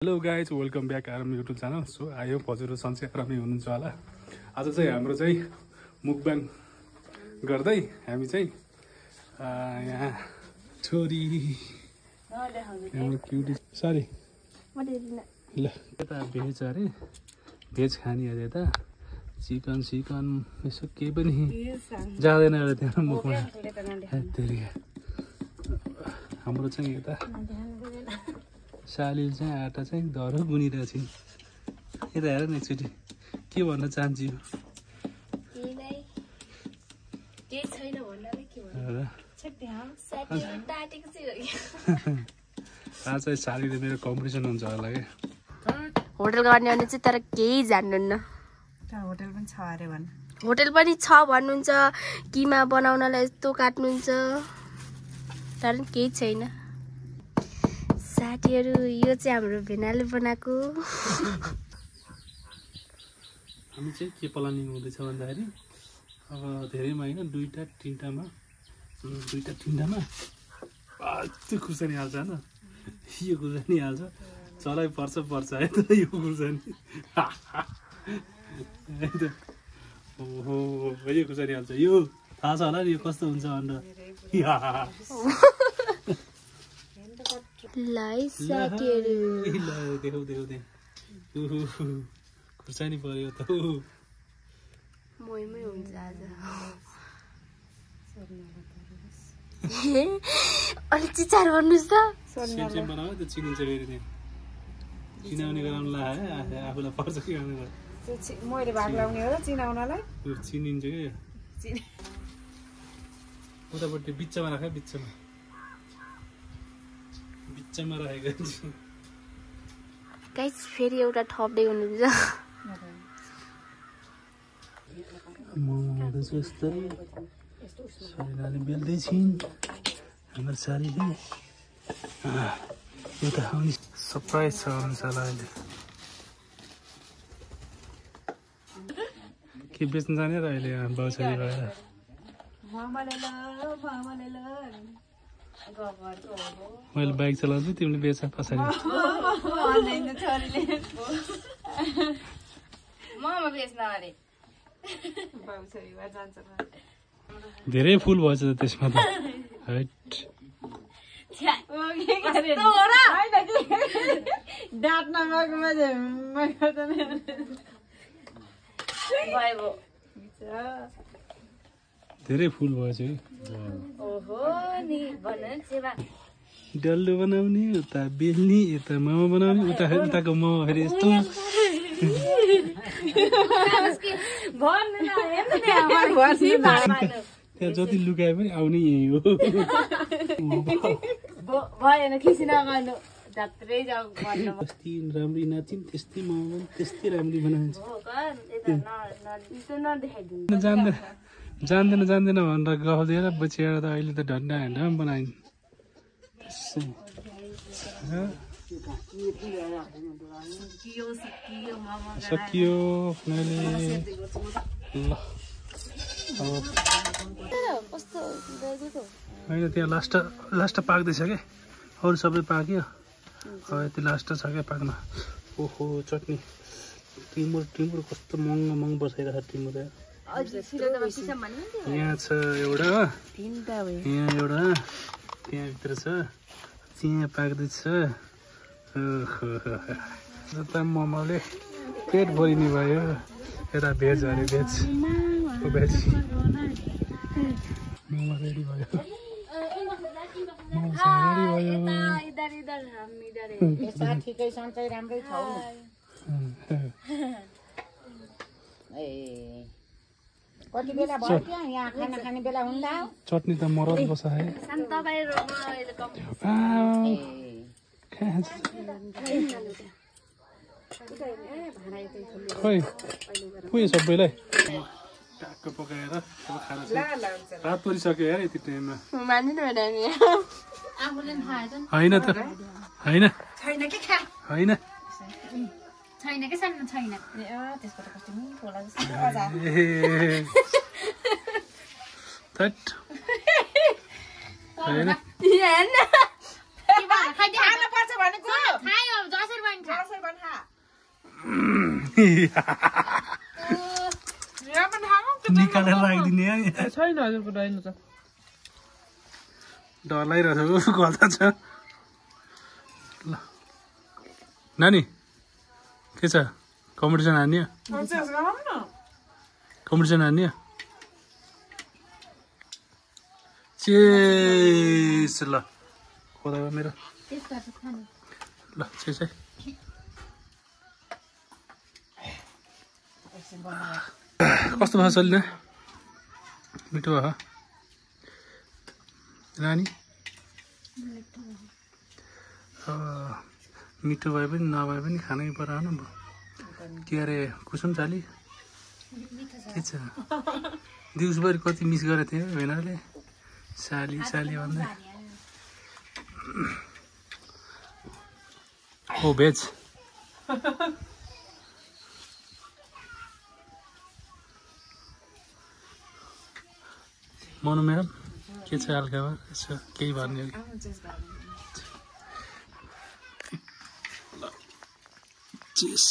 Hello guys welcome back आराम YouTube channel. So आयो हजुर सन्चै आरामै हुनुहुन्छ होला। आज चाहिँ हाम्रो चाहिँ मुकबाङ गर्दै हामी चाहिँ यहाँ छोरी हाम्रो क्युटी सरी ल यता भेज अरे भेज खाने अरे यता चिकन सिकन यसो केही पनि जाँदैन अरे त्यहाँ मुखमा। हाम्रो चाहिँ यता सालिल चाहिँ आटा चाहिँ धरो गुनिरहेको छिन्। यता हेर न एकचोटि के भन्न चाहन्छु आज चाहिँ सालीले मेरो कम्पिटिसन हुन्छ होला क्या होटल गर्ने भने चाहिँ तर केही जान्नुहुन्न। होटल पनि छ अरे भन् होटल पनि छ भन्नुहुन्छ, किमा बनाउनलाई यस्तो काट्नुहुन्छ तर केही छैन। साथीहरू यो चाहिँ हाम्रो भेनाले बनाएको। हामी चाहिँ के प्लानिङ हुँदैछ भन्दाखेरि अब धेरैमा होइन दुईवटा तिनवटामा त्यो खुर्सानी हाल्छ होइन, यो खुर्सानी हाल्छ चलाइ पर्छ है त यो खुर्सानी ओहो यो खुर्सानी हाल्छ। यो थाहा छ होला नि यो कस्तो हुन्छ भनेर। देखाउ खुर्सानी पर्यो त मोइमै हुन्छ आज। अलिक चिचार भन्नुहोस् त। सेम बनाऊ त चिनिन्छ फेरि त्यहाँ चिनाउने गराउनु लगायो आफूलाई पर्छ कि मैले भाग लाउने हो चिनाउनलाई चिनिन्छ क्या उतापट्टि बिचमा राख बिचमा राखेको गाइस फेरि एउटा थप्दै हुनुहुन्छ। सालीले बेल्दैछिन् हाम्रो सालीले एउटा आउने सरप्राइज छ अनुसारलाई अहिले के बेच्न जाने र अहिले बाउछारी भएर मैले बाइक चलाउँछु तिमीले बेच पछाडि धेरै फुल भएछ त्यसमा त हाइट धेरै फुल भएछ कि डल्लो बनाउने उता बेल्ने यता मोमो बनाउने उताको मोमो फेरि यस्तो त्यहाँ जति लुकाए पनि आउने यही हो। जस्तै राम्री नाचिन् त्यस्तै मोमो पनि त्यस्तै राम्री बनाइन्छ। जान्दैन भनेर गफ दिएर बचिएर त अहिले त ढन्डा हान्डा पनि बनाइन्। सकियो होइन त्यहाँ लास्ट पाक्दैछ क्या अरू सबै पाक्यो अब यति लास्ट छ क्या पाक्न। ओहो चटनी टिमुर कस्तो महँगो बसाइरहेको टिमुर यहाँ छ एउटा यहाँ एउटा त्यहाँभित्र छ त्यहाँ पाक्दैछ। जता मोमोले पेट भरिने भयो यता भेज अरे भेज मोमो रेडी भयो कति बेला भयो क्या यहाँ खाना खाने बेला हुँदा चटनी त मरद बसाए खै पुग्यो सबैलाई ट्याक्क पकाएर रात परिसक्यो यार यति टाइममा होइन त होइन छैन के छैन त्यसको त कस्तो मिठो होला जस्तो होइन खानुपर्छ भनेको खायो जसरी पनि खा जसरी पनि खा निकालेर राखिदिने है छैन हजुरको डाइनो त डर लागिरहेको छ गल्दा छ ल नानी के छ कम्पिटिसन हान्ने कम्पिटिसन हान्ने चेस ल खोदा मेरो ल चेस है कस्तो भयो चलिने मिठो भयो नानी मिठो भए पनि नभए पनि खानै पराएन के अरे कुसुम चाली के छ दिउँसोभरि कति मिस गरेको थियो भेनाले साली साली भन्दै ओ भेज मनु म्याडम के छ हालखबर यसो केही भन्ने चेस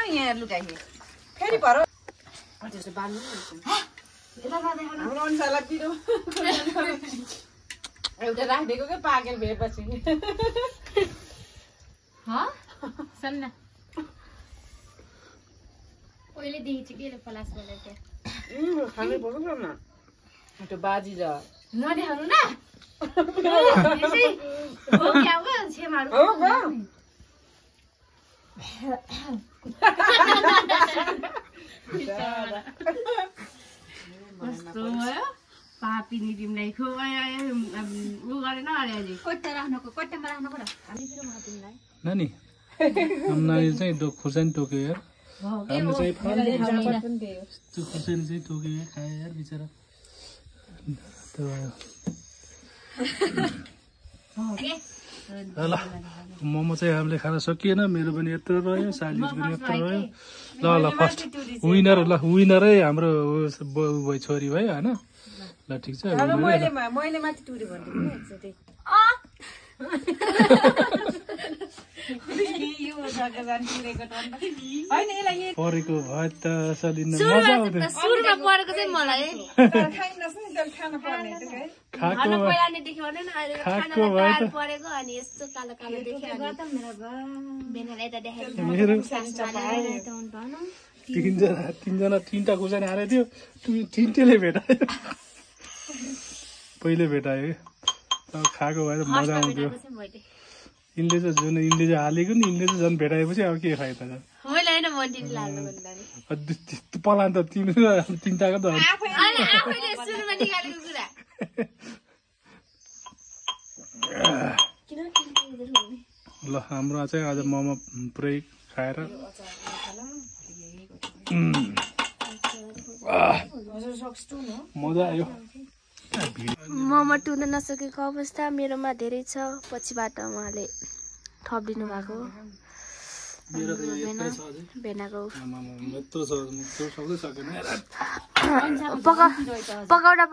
यहाँ लुगाइ फेरि भरो त्यस्तो बाल्नु हाम्रो अनुसारलाई पिरो एउटा राखिदिएको क्या पाकेर भेटेपछि सुन्न ओइले देखेछु के पलास बोले त्यो खानै पर्छ न त्यो बाजी र नदेखाउनु न यसै हो क्या हो छेमाहरु हो हो कस्तो भयो पापिनी तिमीलाई खो उ गरेन अरे अलि कोट्टा राख्नुको कोट्टामा राख्नुको र हामी फेरि म तिमीलाई नानी नानी चाहिँ खुर्सानी टोक्यो यार हाम्रो चाहिँ त्यो खुर्सानी चाहिँ टोक्यो यार खायो यार बिचरा ल मोमो चाहिँ हामीले खान सकिएन मेरो पनि यत्रो रह्यो सालीको पनि यत्रो रह्यो ल ल फर्स्ट विनरै हाम्रो भयो छोरी भयो होइन ल ठिक छ मैले माथि टुरी भन्दिनु एकचोटि परेको भयो त सलिन मजा आउँथ्यो सुरुमा परेको चाहिँ मलाई खाएको पहिला नै देख्यो भने न अहिले खाएको भयो त परेको अनि यस्तो कालो कालो देख्यो अनि बेनाले यता देखाइदिनु मेरो तिनजना तिनवटा खुर्सानी हालेको थियो तिनटैले भेटायो पहिले भेटायो अब खाएको भएर मजा आउँथ्यो यिनले चाहिँ हालेको नि यिनले चाहिँ झन् भेटाएपछि अब के फाइदा छ मैले होइन मन्टिनी लाल्नु भन्दा पलान त तिनवटाको त आफैले सुरुमा निकालेको कुरा ल हाम्रो चाहिँ आज मोमो पुरै खाएर मजा आयो मोमो टुर्न नसकेको अवस्था मेरोमा धेरै छ पछिबाट उहाँले थपिदिनु भएको भेनाको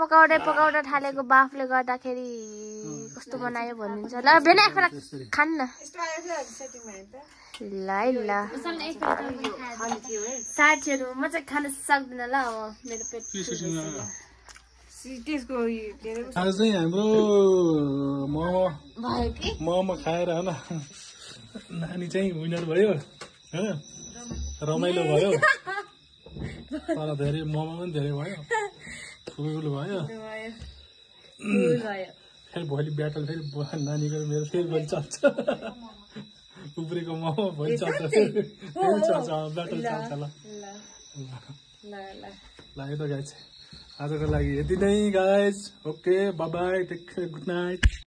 पकाउँदा थालेको बाफले गर्दाखेरि कस्तो बनायो भन्नुहुन्छ ल भेना एकपल्ट खानु न ल ल साथीहरू म चाहिँ खान सक्दिनँ ल मेरो पेट आज चाहिँ हाम्रो मोमो खाएर होइन नानी चाहिँ विनर भयो होइन रमाइलो भयो तर धेरै मोमो पनि धेरै भयो ठुलो भयो फेरि भोलि ब्याटल फेरि नानीको मेरो फेरि भोलि चल्छ उब्रेको मोमो भोलि चल्छ फेरि चल्छ ब्याटल चल्छ ल यो त गाइज आजको लागि यति नै guys okay bye bye take care good night